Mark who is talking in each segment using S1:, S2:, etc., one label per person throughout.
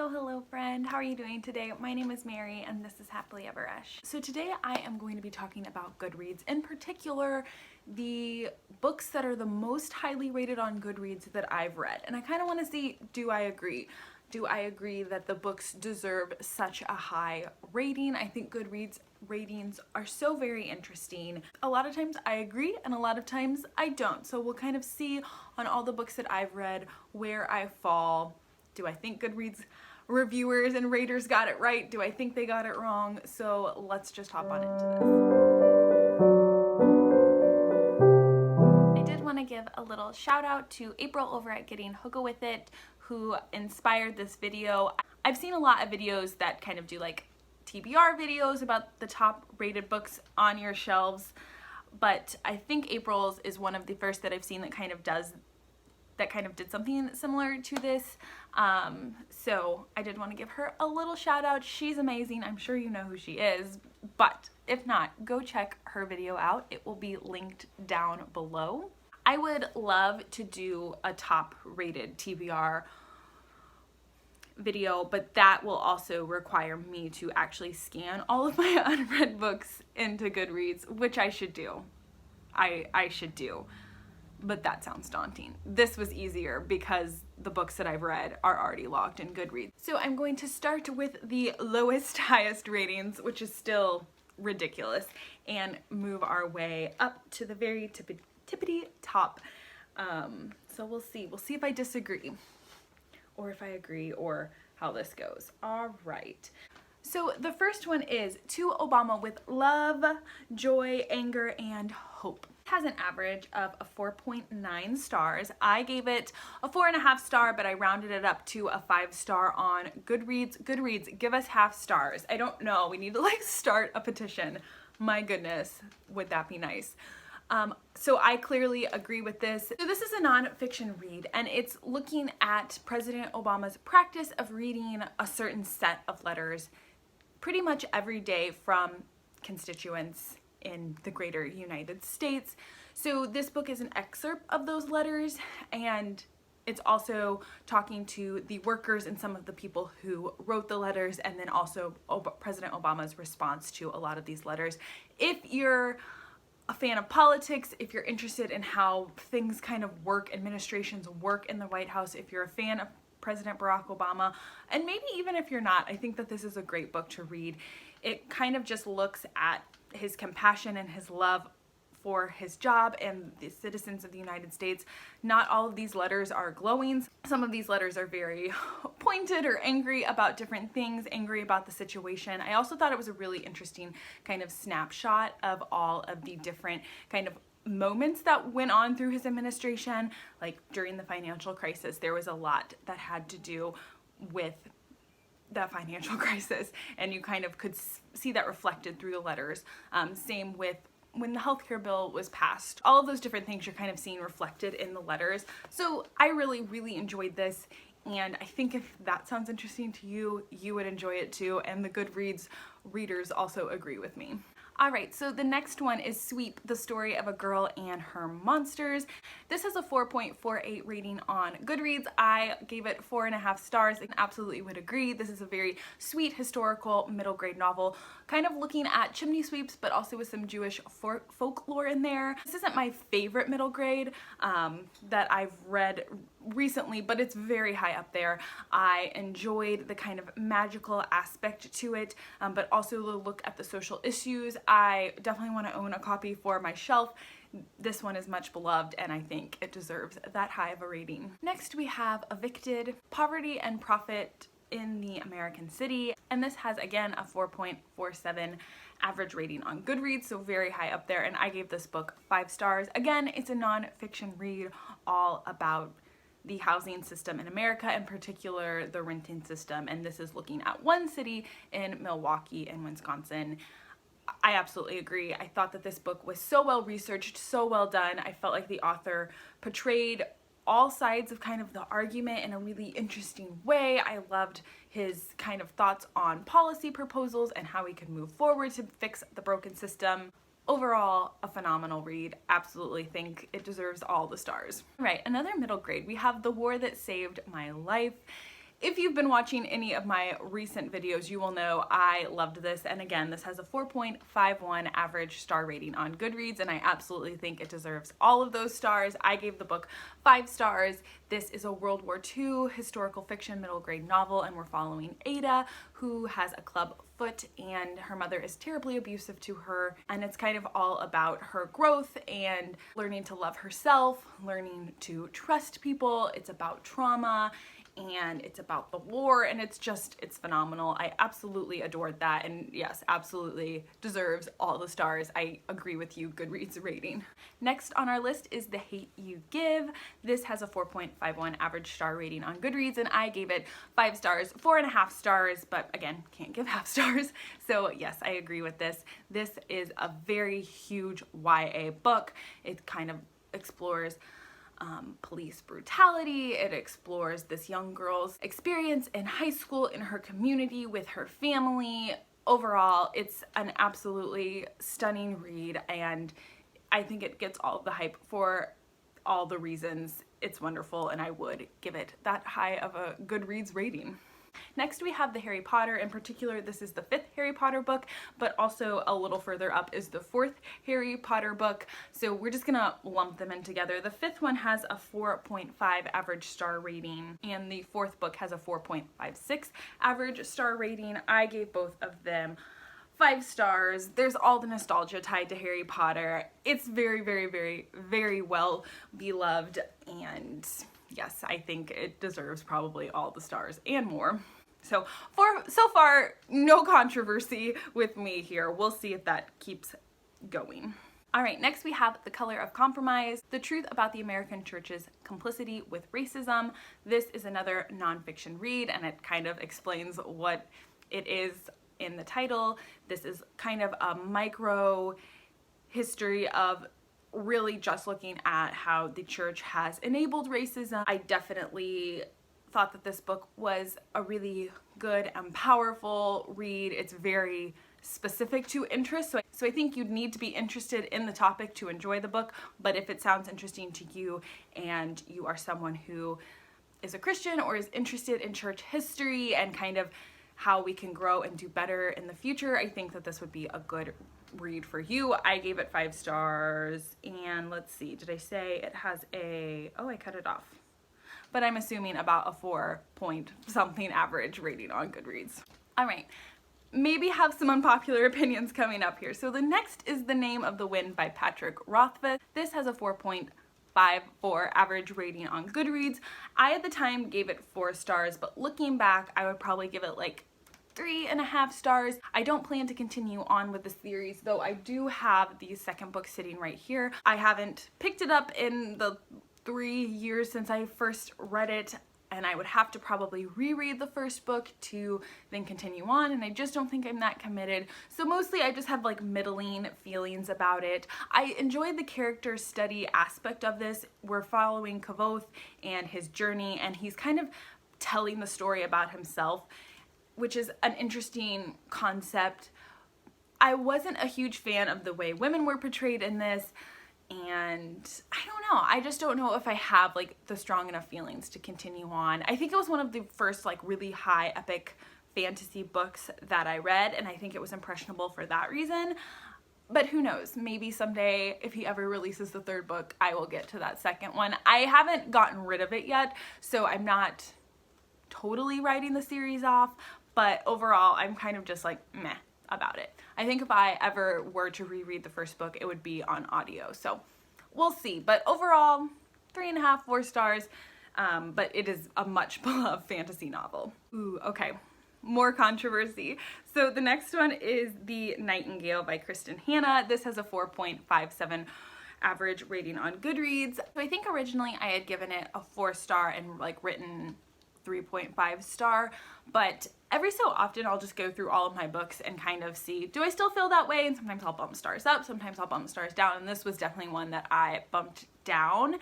S1: Hello friend. How are you doing today? My name is Mary and this is Happily Ever Esch. So today I am going to be talking about Goodreads, in particular the books that are the most highly rated on Goodreads that I've read. And I kind of want to see, do I agree? Do I agree that the books deserve such a high rating? I think Goodreads ratings are so very interesting. A lot of times I agree and a lot of times I don't. So we'll kind of see on all the books that I've read where I fall. Do I think Goodreads reviewers and raters got it right? Do I think they got it wrong? So let's just hop on into this. I did want to give a little shout out to April over at Getting Hookah With It, who inspired this video. I've seen a lot of videos that kind of do like TBR videos about the top rated books on your shelves, but I think April's is one of the first that I've seen that kind of did something similar to this. So I did want to give her a little shout out. She's amazing. I'm sure you know who she is, but if not, go check her video out. It will be linked down below. I would love to do a top rated TBR video, but that will also require me to actually scan all of my unread books into Goodreads, which I should do. I should do. But that sounds daunting. This was easier because the books that I've read are already logged in Goodreads. So I'm going to start with the lowest, highest ratings, which is still ridiculous, and move our way up to the very tippity top. So we'll see. We'll see if I disagree, or if I agree, or how this goes. All right. So the first one is To Obama with Love, Joy, Anger, and Hope. It has an average of a 4.9 stars. I gave it a 4.5 star, but I rounded it up to a 5 star on Goodreads. Goodreads, give us half stars. I don't know. We need to like start a petition. My goodness, would that be nice? So I clearly agree with this. So this is a nonfiction read, and it's looking at President Obama's practice of reading a certain set of letters pretty much every day from constituents in the greater United States. So this book is an excerpt of those letters, and it's also talking to the workers and some of the people who wrote the letters, and then also President Obama's response to a lot of these letters. If you're a fan of politics, if you're interested in how things kind of work, administrations work in the White House, if you're a fan of President Barack Obama, and maybe even if you're not, I think that this is a great book to read. It kind of just looks at his compassion and his love for his job and the citizens of the United States. Not all of these letters are glowing. Some of these letters are very pointed or angry about different things, angry about the situation. I also thought it was a really interesting kind of snapshot of all of the different kind of moments that went on through his administration. Like during the financial crisis, there was a lot that had to do with that financial crisis, and you kind of could see that reflected through the letters. Same with when the healthcare bill was passed. All of those different things you're kind of seeing reflected in the letters. So I really enjoyed this, and I think if that sounds interesting to you, you would enjoy it too, and the Goodreads readers also agree with me. Alright, so the next one is Sweep, the Story of a Girl and Her Monsters. This has a 4.48 rating on Goodreads. I gave it 4.5 stars and absolutely would agree. This is a very sweet historical middle grade novel, kind of looking at chimney sweeps, but also with some Jewish folklore in there. This isn't my favorite middle grade that I've read recently, but it's very high up there. I enjoyed the kind of magical aspect to it, but also the look at the social issues. I definitely want to own a copy for my shelf. This one is much beloved, and I think it deserves that high of a rating. Next we have Evicted, Poverty and Profit in the American City, and this has again a 4.47 average rating on Goodreads, so very high up there, and I gave this book 5 stars. Again, it's a non-fiction read all about the housing system in America, in particular the renting system, and this is looking at one city in Milwaukee in Wisconsin. I absolutely agree. I thought that this book was so well researched, so well done. I felt like the author portrayed all sides of kind of the argument in a really interesting way. I loved his kind of thoughts on policy proposals and how we could move forward to fix the broken system. Overall, a phenomenal read. Absolutely think it deserves all the stars. All right, another middle grade. We have The War That Saved My Life. If you've been watching any of my recent videos, you will know I loved this. And again, this has a 4.51 average star rating on Goodreads, and I absolutely think it deserves all of those stars. I gave the book 5 stars. This is a World War II historical fiction middle grade novel, and we're following Ada, who has a club foot, and her mother is terribly abusive to her. And it's kind of all about her growth and learning to love herself, learning to trust people. It's about trauma, and it's about the war, and it's phenomenal. I absolutely adored that, and yes, absolutely deserves all the stars. I agree with you, Goodreads rating. Next on our list is The Hate You Give. This has a 4.51 average star rating on Goodreads, and I gave it 5 stars, 4.5 stars, but again, can't give half stars. So yes, I agree with this. This is a very huge YA book. It kind of explores police brutality. It explores this young girl's experience in high school, in her community, with her family. Overall, it's an absolutely stunning read, and I think it gets all of the hype for all the reasons it's wonderful, and I would give it that high of a Goodreads rating. Next we have the Harry Potter. In particular, this is the 5th Harry Potter book, but also a little further up is the 4th Harry Potter book. So we're just gonna lump them in together. The 5th one has a 4.5 average star rating, and the 4th book has a 4.56 average star rating. I gave both of them 5 stars. There's all the nostalgia tied to Harry Potter. It's very, very, very, very well beloved, and yes, I think it deserves probably all the stars and more. So far, no controversy with me here. We'll see if that keeps going. All right, next we have The Color of Compromise, The Truth About the American Church's Complicity with Racism. This is another nonfiction read, and it kind of explains what it is in the title. This is kind of a micro history of really just looking at how the church has enabled racism. I definitely thought that this book was a really good and powerful read. It's very specific to interest, so I think you'd need to be interested in the topic to enjoy the book, but if it sounds interesting to you and you are someone who is a Christian or is interested in church history and kind of how we can grow and do better in the future, I think that this would be a good read for you. I gave it 5 stars, and let's see, did I say it has a, oh, I cut it off, but I'm assuming about a 4 point something average rating on Goodreads. All right, maybe have some unpopular opinions coming up here. So the next is The Name of the Wind by Patrick Rothfuss. This has a 4.54 average rating on Goodreads. I at the time gave it 4 stars, but looking back, I would probably give it like 3.5 stars. I don't plan to continue on with the series, though I do have the second book sitting right here. I haven't picked it up in the 3 years since I first read it, and I would have to probably reread the first book to then continue on, and I just don't think I'm that committed. So mostly I just have like middling feelings about it. I enjoyed the character study aspect of this. We're following Kavoth and his journey, and he's kind of telling the story about himself, which is an interesting concept. I wasn't a huge fan of the way women were portrayed in this, and I don't know, I just don't know if I have like the strong enough feelings to continue on. I think it was one of the first like really high epic fantasy books that I read, and I think it was impressionable for that reason. But who knows, maybe someday if he ever releases the 3rd book, I will get to that second one. I haven't gotten rid of it yet, so I'm not totally writing the series off, but overall I'm kind of just like meh about it. I think if I ever were to reread the first book, it would be on audio, so we'll see. But overall, 3.5, 4 stars, but it is a much beloved fantasy novel. Ooh, okay, more controversy. So the next one is The Nightingale by Kristen Hanna. This has a 4.57 average rating on Goodreads. So I think originally I had given it a 4 star and like written 3.5 star, but every so often I'll just go through all of my books and kind of see, do I still feel that way? And sometimes I'll bump stars up, sometimes I'll bump stars down, and this was definitely one that I bumped down.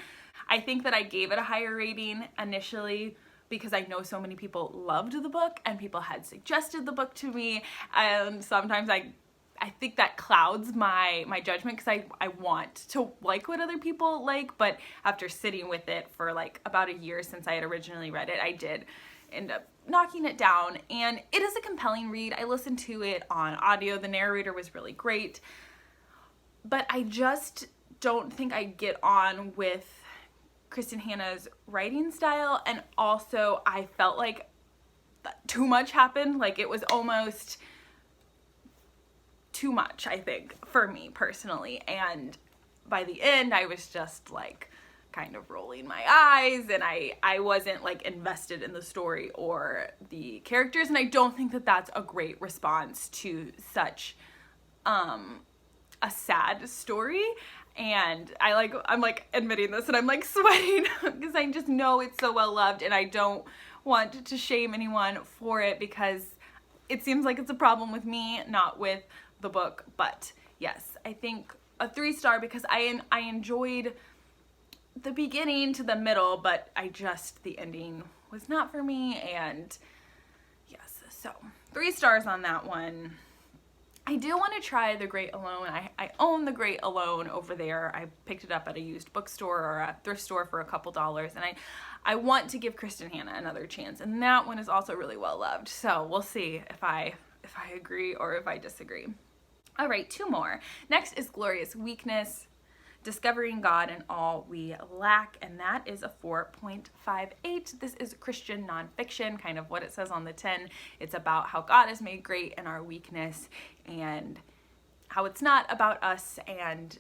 S1: I think that I gave it a higher rating initially because I know so many people loved the book and people had suggested the book to me, and sometimes I think that clouds my judgment because I want to like what other people like, but after sitting with it for like about a year since I had originally read it, I did end up knocking it down. And it is a compelling read. I listened to it on audio. The narrator was really great. But I just don't think I get on with Kristen Hanna's writing style. And also I felt like too much happened. Like it was almost too much, I think, for me personally. And by the end, I was just like kind of rolling my eyes, and I wasn't like invested in the story or the characters. And I don't think that that's a great response to such a sad story. And I'm like admitting this, and I'm like sweating because I just know it's so well loved, and I don't want to shame anyone for it because it seems like it's a problem with me, not with the book. But yes, I think a 3-star because I enjoyed the beginning to the middle, but the ending was not for me. And yes, so 3 stars on that one. I do want to try The Great Alone. I own The Great Alone over there. I picked it up at a used bookstore or a thrift store for a couple dollars, and I want to give Kristen Hanna another chance, and that one is also really well loved. So we'll see if I agree or if I disagree. All right, 2 more. Next is Glorious Weakness, Discovering God in All We Lack, and that is a 4.58. This is Christian nonfiction, kind of what it says on the tin. It's about how God is made great in our weakness, and how it's not about us, and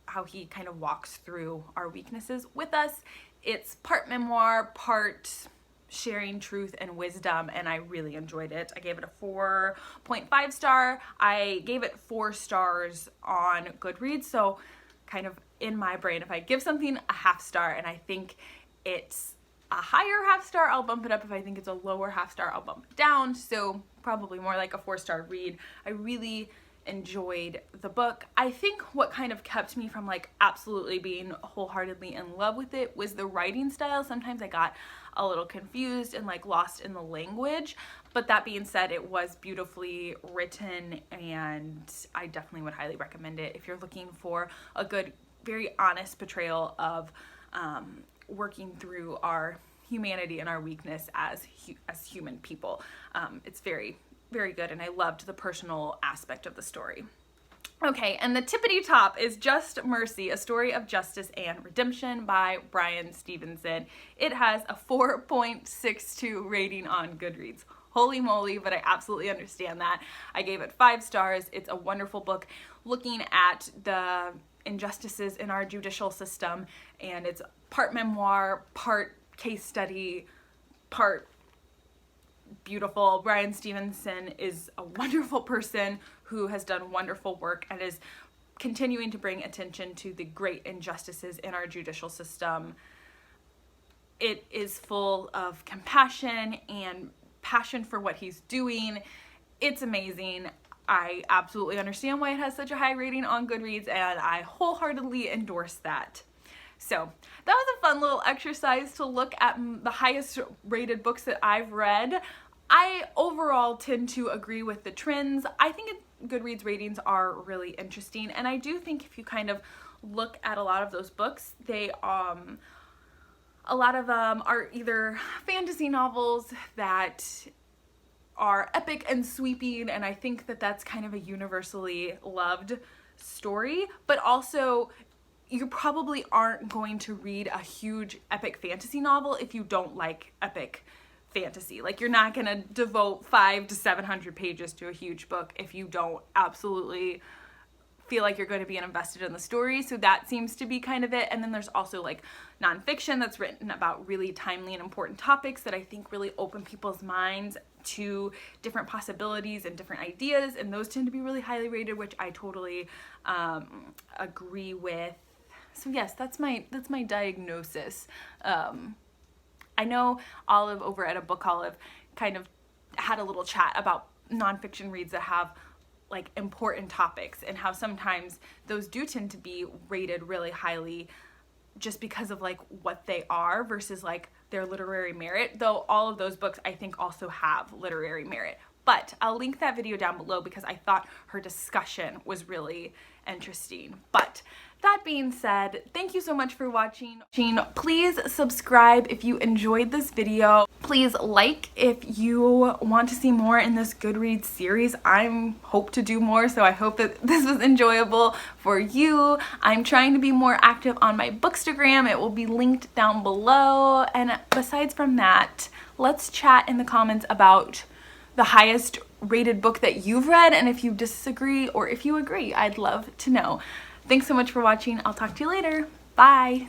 S1: how he kind of walks through our weaknesses with us. It's part memoir, part sharing truth and wisdom, and I really enjoyed it. I gave it a 4.5 star. I gave it 4 stars on Goodreads, so kind of in my brain, if I give something a half star and I think it's a higher half star, I'll bump it up. If I think it's a lower half star, I'll bump it down. So probably more like a 4-star read. I really enjoyed the book. I think what kind of kept me from like absolutely being wholeheartedly in love with it was the writing style. Sometimes I got a little confused and like lost in the language, but that being said, it was beautifully written, and I definitely would highly recommend it if you're looking for a good, very honest portrayal of working through our humanity and our weakness as human people. It's very, very good, and I loved the personal aspect of the story. Okay, and the tippity top is Just Mercy, A Story of Justice and Redemption by Bryan Stevenson. It has a 4.62 rating on Goodreads. Holy moly, but I absolutely understand that. I gave it 5 stars. It's a wonderful book looking at the injustices in our judicial system, and it's part memoir, part case study, part beautiful. Bryan Stevenson is a wonderful person who has done wonderful work and is continuing to bring attention to the great injustices in our judicial system. It is full of compassion and passion for what he's doing. It's amazing. I absolutely understand why it has such a high rating on Goodreads, and I wholeheartedly endorse that. So that was a fun little exercise to look at the highest rated books that I've read. I overall tend to agree with the trends. I think Goodreads ratings are really interesting, and I do think if you kind of look at a lot of those books, they a lot of them are either fantasy novels that are epic and sweeping, and I think that that's kind of a universally loved story, but also you probably aren't going to read a huge epic fantasy novel if you don't like epic fantasy. Like, you're not gonna devote 500 to 700 pages to a huge book if you don't absolutely feel like you're going to be invested in the story. So that seems to be kind of it. And then there's also like nonfiction that's written about really timely and important topics that I think really open people's minds to different possibilities and different ideas, and those tend to be really highly rated, which I totally agree with. So yes, that's my diagnosis. I know Olive over at A Book Olive kind of had a little chat about nonfiction reads that have like important topics, and how sometimes those do tend to be rated really highly just because of like what they are versus like their literary merit, though all of those books I think also have literary merit. But I'll link that video down below because I thought her discussion was really interesting. But That being said, thank you so much for watching. Please subscribe if you enjoyed this video. Please like if you want to see more in this Goodreads series. I hope to do more, so I hope that this was enjoyable for you. I'm trying to be more active on my Bookstagram. It will be linked down below. And besides from that, let's chat in the comments about the highest rated book that you've read, and if you disagree or if you agree, I'd love to know. Thanks so much for watching. I'll talk to you later. Bye.